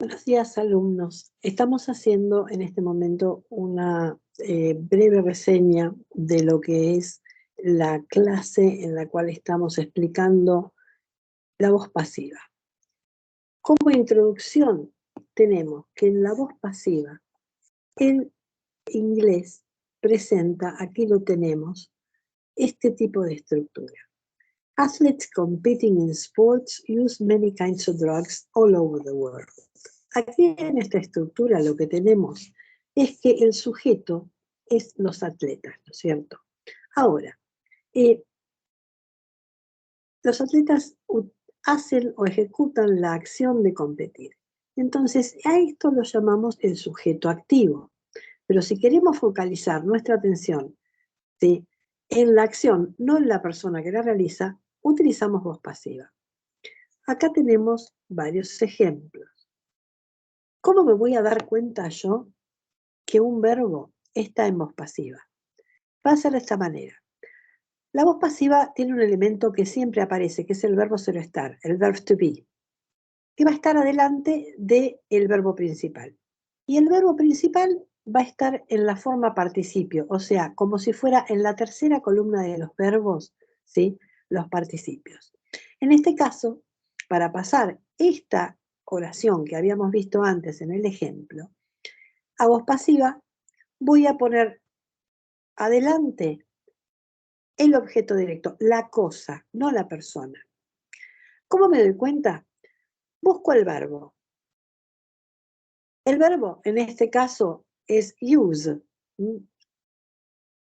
Buenos días, alumnos. Estamos haciendo en este momento una breve reseña de lo que es la clase en la cual estamos explicando la voz pasiva. Como introducción, tenemos que en la voz pasiva, el inglés presenta, aquí lo tenemos, este tipo de estructura. Athletes competing in sports use many kinds of drugs all over the world. Aquí en esta estructura lo que tenemos es que el sujeto es los atletas, ¿no es cierto? Ahora, los atletas hacen o ejecutan la acción de competir. Entonces, a esto lo llamamos el sujeto activo. Pero si queremos focalizar nuestra atención, ¿sí?, en la acción, no en la persona que la realiza, utilizamos voz pasiva. Acá tenemos varios ejemplos. ¿Cómo me voy a dar cuenta yo que un verbo está en voz pasiva? Va a ser de esta manera. La voz pasiva tiene un elemento que siempre aparece, que es el verbo solo estar, el verb to be, que va a estar adelante del verbo principal. Y el verbo principal va a estar en la forma participio, o sea, como si fuera en la tercera columna de los verbos, ¿sí?, los participios. En este caso, para pasar esta oración que habíamos visto antes en el ejemplo, a voz pasiva voy a poner adelante el objeto directo, la cosa, no la persona. ¿Cómo me doy cuenta? Busco el verbo. El verbo en este caso es use.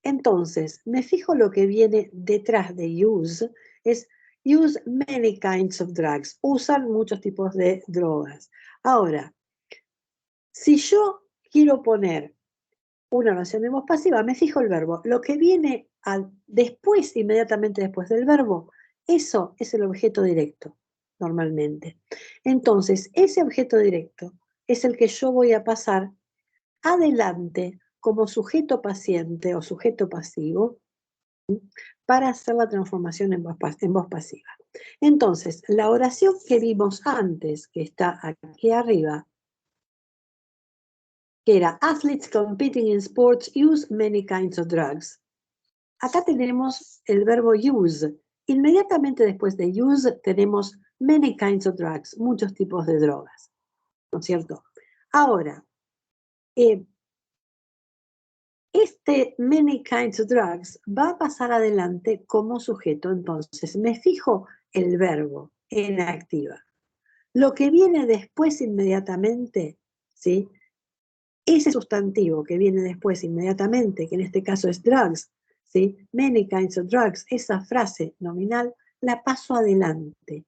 Entonces, me fijo lo que viene detrás de use, es use many kinds of drugs. Usan muchos tipos de drogas. Ahora, si yo quiero poner una oración de voz pasiva, me fijo el verbo. Lo que viene después, inmediatamente después del verbo, eso es el objeto directo, normalmente. Entonces, ese objeto directo es el que yo voy a pasar adelante como sujeto paciente o sujeto pasivo para hacer la transformación en voz pasiva. Entonces, la oración que vimos antes, que está aquí arriba, que era athletes competing in sports use many kinds of drugs. Acá tenemos el verbo use. Inmediatamente después de use tenemos many kinds of drugs, muchos tipos de drogas, ¿no es cierto? Ahora, este many kinds of drugs va a pasar adelante como sujeto, entonces me fijo el verbo en activa. Lo que viene después inmediatamente, ¿sí?, ese sustantivo que viene después inmediatamente, que en este caso es drugs, ¿sí?, many kinds of drugs, esa frase nominal la paso adelante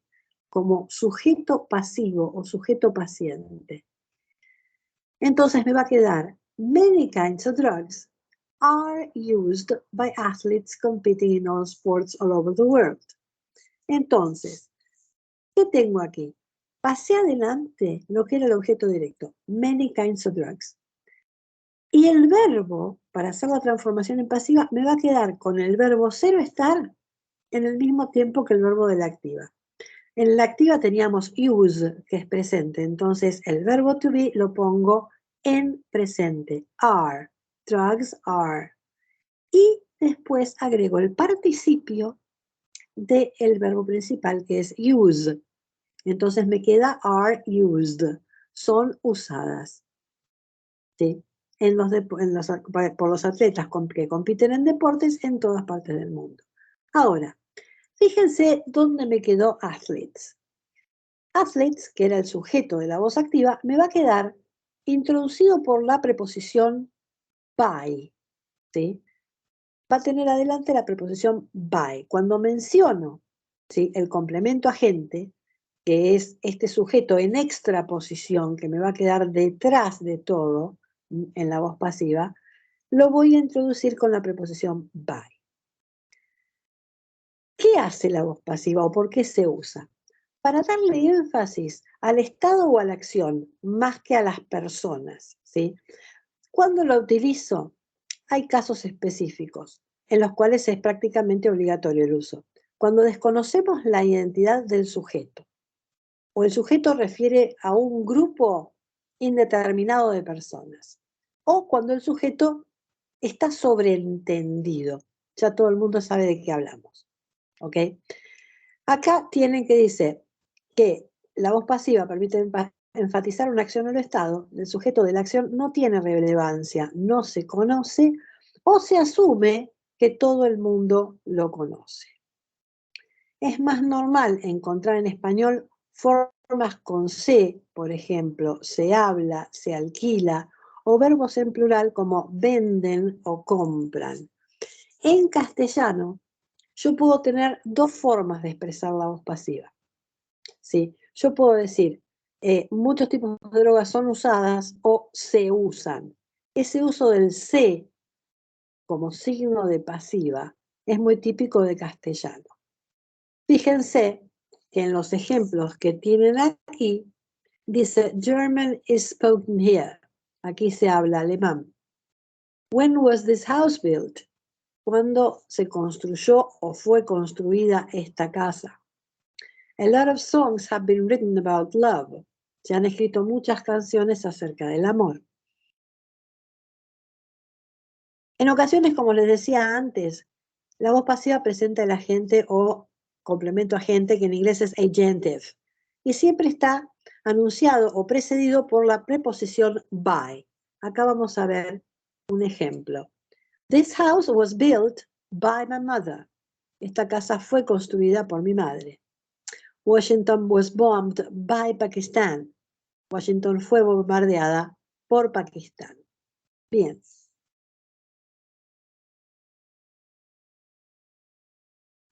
como sujeto pasivo o sujeto paciente. Entonces me va a quedar many kinds of drugs are used by athletes competing in all sports all over the world. Entonces, ¿qué tengo aquí? Pasé adelante lo que era el objeto directo, many kinds of drugs. Y el verbo, para hacer la transformación en pasiva, me va a quedar con el verbo cero estar en el mismo tiempo que el verbo de la activa. En la activa teníamos use, que es presente, entonces el verbo to be lo pongo en presente, are, drugs are. Y después agrego el participio del verbo principal, que es use. Entonces me queda are used, son usadas, ¿sí?, por los atletas que compiten en deportes en todas partes del mundo. Ahora, fíjense dónde me quedó athletes. Athletes, que era el sujeto de la voz activa, me va a quedar introducido por la preposición by, ¿sí? Va a tener adelante la preposición by. Cuando menciono, ¿sí?, el complemento agente, que es este sujeto en extraposición que me va a quedar detrás de todo en la voz pasiva, lo voy a introducir con la preposición by. ¿Qué hace la voz pasiva o por qué se usa? Para darle énfasis al estado o a la acción, más que a las personas, ¿sí? Cuando lo utilizo, hay casos específicos en los cuales es prácticamente obligatorio el uso. Cuando desconocemos la identidad del sujeto, o el sujeto refiere a un grupo indeterminado de personas. O cuando el sujeto está sobreentendido. Ya todo el mundo sabe de qué hablamos. ¿Ok? Acá tienen que decir que la voz pasiva permite enfatizar una acción o el estado. El sujeto de la acción no tiene relevancia, no se conoce o se asume que todo el mundo lo conoce. Es más normal encontrar en español formas con se, por ejemplo, se habla, se alquila, o verbos en plural como venden o compran. En castellano, yo puedo tener dos formas de expresar la voz pasiva. ¿Sí? Yo puedo decir, muchos tipos de drogas son usadas o se usan. Ese uso del se como signo de pasiva es muy típico de castellano. Fíjense que en los ejemplos que tienen aquí, dice, German is spoken here. Aquí se habla alemán. When was this house built? ¿Cuándo se construyó o fue construida esta casa? A lot of songs have been written about love. Se han escrito muchas canciones acerca del amor. En ocasiones, como les decía antes, la voz pasiva presenta el agente o complemento agente, que en inglés es agentive, y siempre está anunciado o precedido por la preposición by. Acá vamos a ver un ejemplo. This house was built by my mother. Esta casa fue construida por mi madre. Washington was bombed by Pakistan. Washington fue bombardeada por Pakistán. Bien.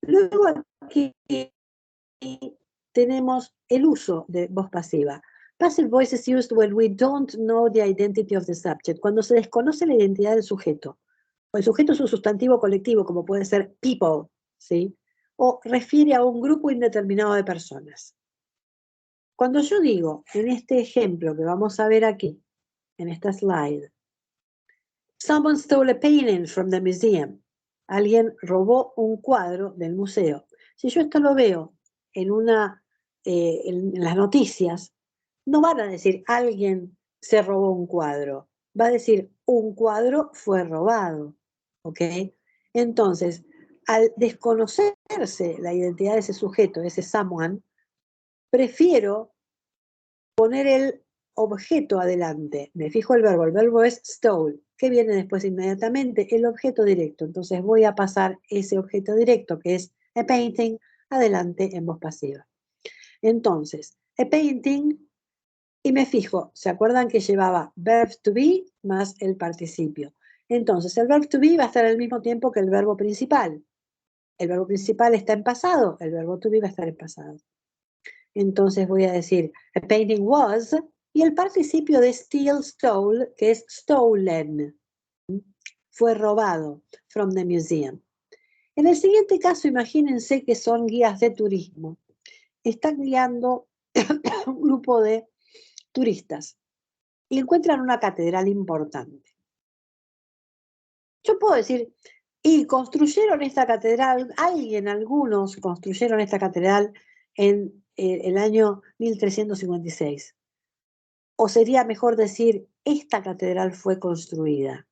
Luego aquí tenemos el uso de voz pasiva. Passive voice is used when we don't know the identity of the subject. Cuando se desconoce la identidad del sujeto. O el sujeto es un sustantivo colectivo, como puede ser people, ¿sí? O refiere a un grupo indeterminado de personas. Cuando yo digo, en este ejemplo que vamos a ver aquí, en esta slide, someone stole a painting from the museum. Alguien robó un cuadro del museo. Si yo esto lo veo en las noticias, no van a decir alguien se robó un cuadro. Va a decir un cuadro fue robado. ¿Ok? Entonces, al desconocerse la identidad de ese sujeto, de ese someone, prefiero poner el objeto adelante. Me fijo el verbo es stole. ¿Qué viene después inmediatamente? El objeto directo. Entonces voy a pasar ese objeto directo, que es a painting, adelante en voz pasiva. Entonces, a painting, y me fijo, ¿se acuerdan que llevaba verb to be más el participio? Entonces, el verb to be va a estar al mismo tiempo que el verbo principal. El verbo principal está en pasado, el verbo to be va a estar en pasado. Entonces voy a decir, a painting was, y el participio de steal, stole, que es stolen, fue robado, from the museum. En el siguiente caso, imagínense que son guías de turismo. Están guiando un grupo de turistas y encuentran una catedral importante. Yo puedo decir, y construyeron esta catedral, algunos construyeron esta catedral en el año 1356. O sería mejor decir, esta catedral fue construida.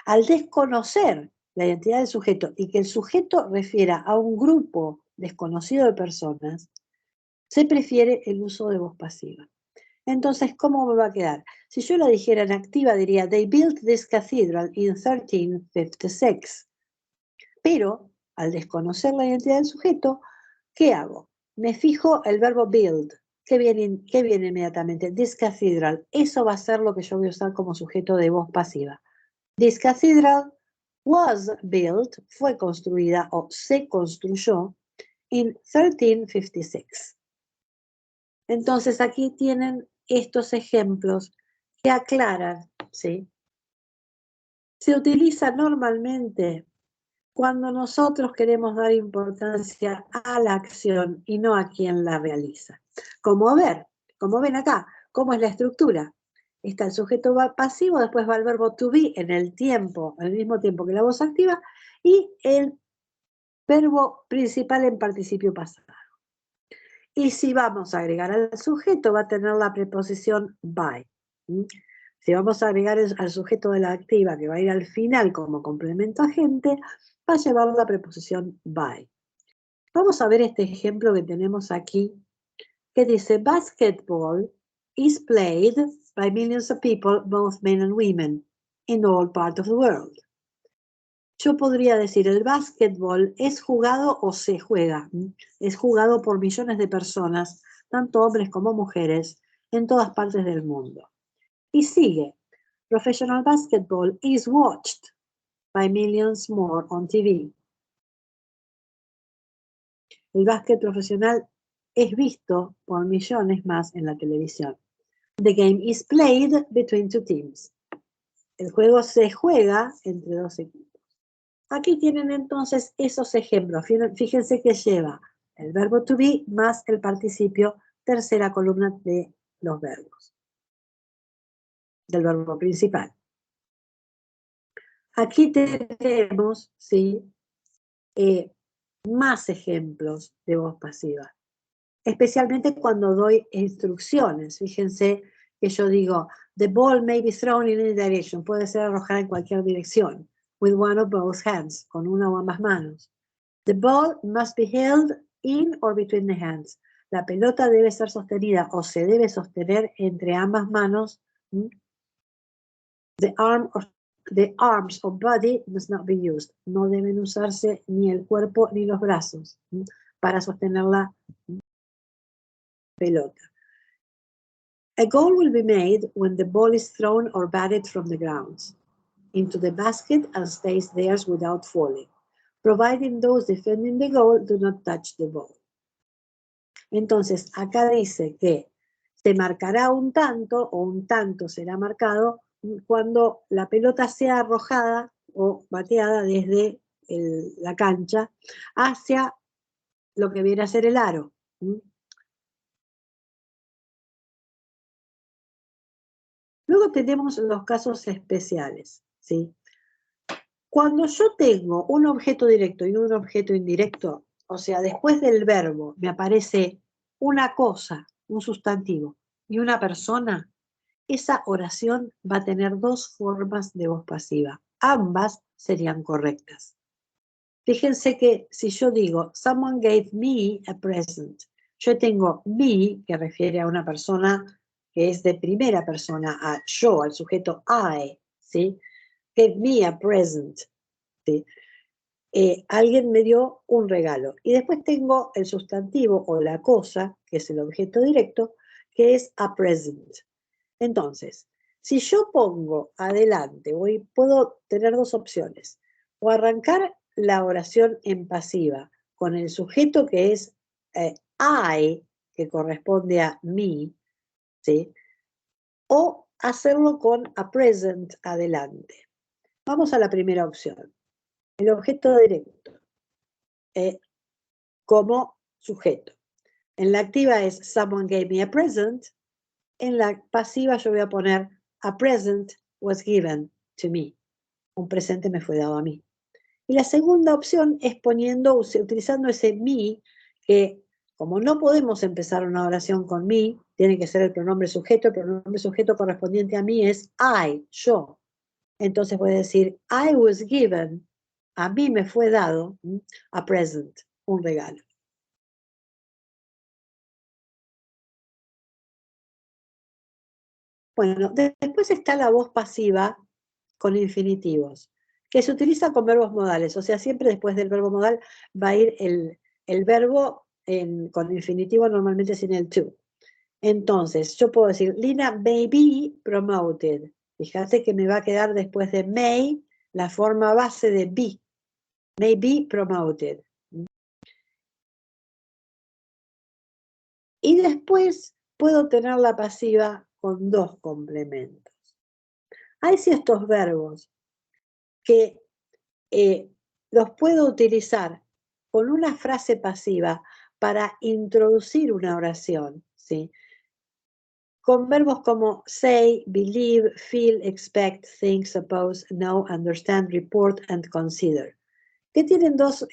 Al desconocer la identidad del sujeto y que el sujeto refiera a un grupo desconocido de personas, se prefiere el uso de voz pasiva. Entonces, ¿cómo me va a quedar? Si yo la dijera en activa, diría, they built this cathedral in 1356. Pero, al desconocer la identidad del sujeto, ¿qué hago? Me fijo el verbo build. ¿Qué viene inmediatamente? This cathedral. Eso va a ser lo que yo voy a usar como sujeto de voz pasiva. This cathedral was built, fue construida o se construyó in 1356. Entonces aquí tienen estos ejemplos que aclaran, ¿sí? Se utiliza normalmente cuando nosotros queremos dar importancia a la acción y no a quien la realiza. Como ven acá, ¿cómo es la estructura? Está el sujeto pasivo, después va el verbo to be en el tiempo, al mismo tiempo que la voz activa, y el verbo principal en participio pasado. Y si vamos a agregar al sujeto, va a tener la preposición by. Si vamos a agregar al sujeto de la activa, que va a ir al final como complemento agente, va a llevar la preposición by. Vamos a ver este ejemplo que tenemos aquí, que dice, basketball is played by millions of people, both men and women, in all parts of the world. Yo podría decir, el básquetbol es jugado o se juega. Es jugado por millones de personas, tanto hombres como mujeres, en todas partes del mundo. Y sigue, professional basketball is watched by millions more on TV. El básquet profesional es visto por millones más en la televisión. The game is played between two teams. El juego se juega entre dos equipos. Aquí tienen entonces esos ejemplos. Fíjense que lleva el verbo to be más el participio, tercera columna de los verbos, del verbo principal. Aquí tenemos, ¿sí? Más ejemplos de voz pasiva, especialmente cuando doy instrucciones. Fíjense que yo digo, the ball may be thrown in any direction, puede ser arrojada en cualquier dirección, with one of both hands, con una o ambas manos. The ball must be held in or between the hands. La pelota debe ser sostenida o se debe sostener entre ambas manos. The arms or body must not be used. No deben usarse ni el cuerpo ni los brazos para sostener la pelota. A goal will be made when the ball is thrown or batted from the grounds into the basket and stays there without falling, providing those defending the goal do not touch the ball. Entonces, acá dice que se marcará un tanto o un tanto será marcado cuando la pelota sea arrojada o bateada desde la cancha hacia lo que viene a ser el aro. Luego tenemos los casos especiales, ¿sí? Cuando yo tengo un objeto directo y un objeto indirecto, o sea, después del verbo me aparece una cosa, un sustantivo, y una persona, esa oración va a tener dos formas de voz pasiva. Ambas serían correctas. Fíjense que si yo digo, someone gave me a present, yo tengo me, que refiere a una persona que es de primera persona, a yo, al sujeto I, ¿sí? Gave me a present, ¿sí? Alguien me dio un regalo. Y después tengo el sustantivo o la cosa, que es el objeto directo, que es a present. Entonces, si yo pongo adelante, puedo tener dos opciones. O arrancar la oración en pasiva con el sujeto que es I, que corresponde a me, ¿sí? O hacerlo con a present adelante. Vamos a la primera opción. El objeto directo como sujeto. En la activa es someone gave me a present. En la pasiva yo voy a poner a present was given to me. Un presente me fue dado a mí. Y la segunda opción es utilizando ese me, que como no podemos empezar una oración con me, tiene que ser el pronombre sujeto. El pronombre sujeto correspondiente a mí es I, yo. Entonces voy a decir, I was given, a mí me fue dado, a present, un regalo. Bueno, después está la voz pasiva con infinitivos, que se utiliza con verbos modales, o sea, siempre después del verbo modal va a ir el verbo con infinitivo, normalmente sin el to. Entonces, yo puedo decir, Lina may be promoted. Fíjate que me va a quedar después de may la forma base de be. May be promoted. Y después puedo tener la pasiva con dos complementos. Hay ciertos verbos que los puedo utilizar con una frase pasiva para introducir una oración, ¿sí? Con verbos como say, believe, feel, expect, think, suppose, know, understand, report, and consider, que tienen dos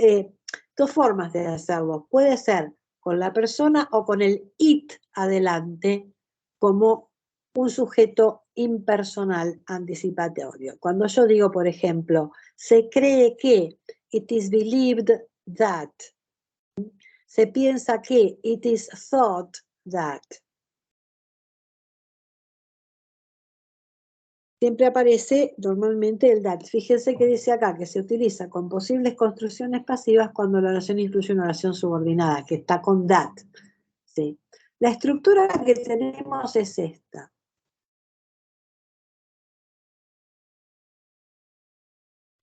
formas de hacerlo. Puede ser con la persona o con el it adelante, como un sujeto impersonal anticipatorio. Cuando yo digo, por ejemplo, se cree que, it is believed that, se piensa que, it is thought that. Siempre aparece normalmente el that. Fíjense que dice acá que se utiliza con posibles construcciones pasivas cuando la oración incluye una oración subordinada, que está con that. ¿Sí? La estructura que tenemos es esta.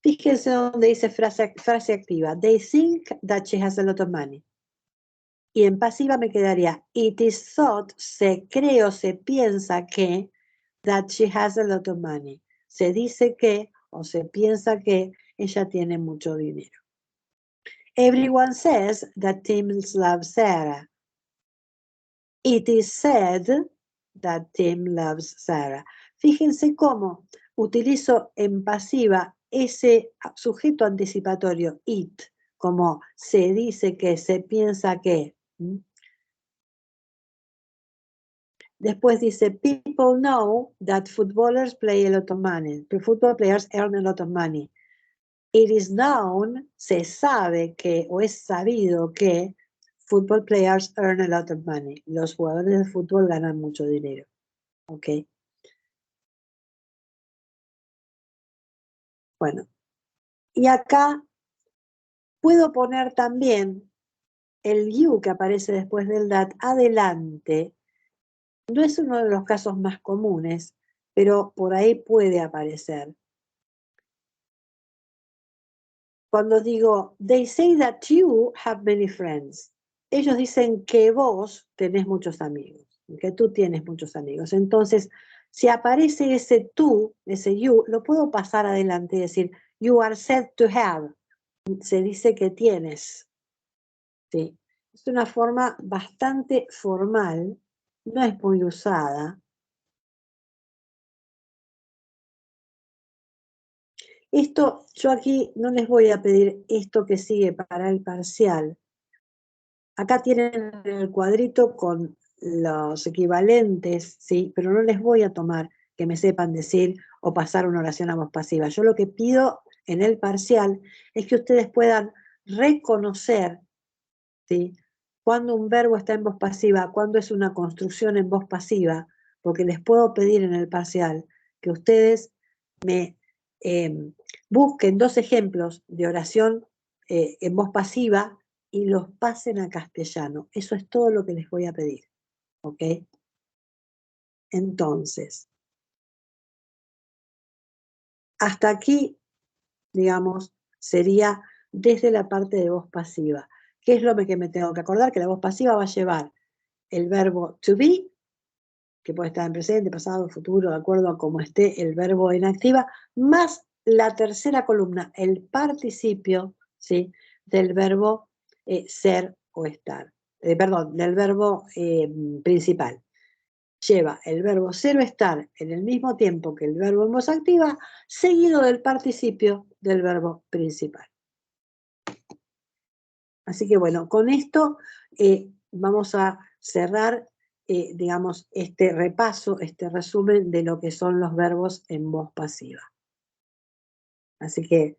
Fíjense donde dice frase activa. They think that she has a lot of money. Y en pasiva me quedaría, it is thought, se cree o se piensa que, that she has a lot of money. Se dice que o se piensa que ella tiene mucho dinero. Everyone says that Tim loves Sarah. It is said that Tim loves Sarah. Fíjense cómo utilizo en pasiva ese sujeto anticipatorio, it, como se dice que, se piensa que. Después dice, people know that footballers play a lot of money. Football players earn a lot of money. It is known, se sabe que, o es sabido que, football players earn a lot of money. Los jugadores de fútbol ganan mucho dinero. ¿Ok? Bueno, y acá puedo poner también el you que aparece después del that adelante. No es uno de los casos más comunes, pero por ahí puede aparecer. Cuando digo, they say that you have many friends. Ellos dicen que vos tenés muchos amigos, que tú tienes muchos amigos. Entonces, si aparece ese tú, ese you, lo puedo pasar adelante y decir, you are said to have. Se dice que tienes. ¿Sí? Es una forma bastante formal, no es muy usada. Esto, yo aquí no les voy a pedir esto que sigue para el parcial. Acá tienen el cuadrito con los equivalentes, ¿sí? Pero no les voy a tomar que me sepan decir o pasar una oración a voz pasiva. Yo lo que pido en el parcial es que ustedes puedan reconocer, ¿sí? Cuando un verbo está en voz pasiva, cuando es una construcción en voz pasiva, porque les puedo pedir en el parcial que ustedes me busquen 2 ejemplos de oración en voz pasiva y los pasen a castellano. Eso es todo lo que les voy a pedir. ¿Ok? Entonces, hasta aquí, digamos, sería desde la parte de voz pasiva. ¿Qué es lo que me tengo que acordar? Que la voz pasiva va a llevar el verbo to be, que puede estar en presente, pasado, futuro, de acuerdo a cómo esté el verbo en activa, más la tercera columna, el participio, ¿sí? Del verbo ser o estar. Perdón, del verbo principal. Lleva el verbo ser o estar en el mismo tiempo que el verbo en voz activa, seguido del participio del verbo principal. Así que bueno, con esto vamos a cerrar, digamos, este repaso, este resumen de lo que son los verbos en voz pasiva. Así que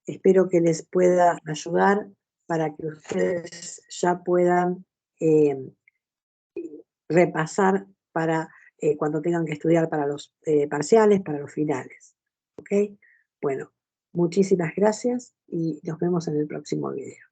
espero que les pueda ayudar para que ustedes ya puedan repasar para cuando tengan que estudiar para los parciales, para los finales. ¿Ok? Bueno, muchísimas gracias y nos vemos en el próximo video.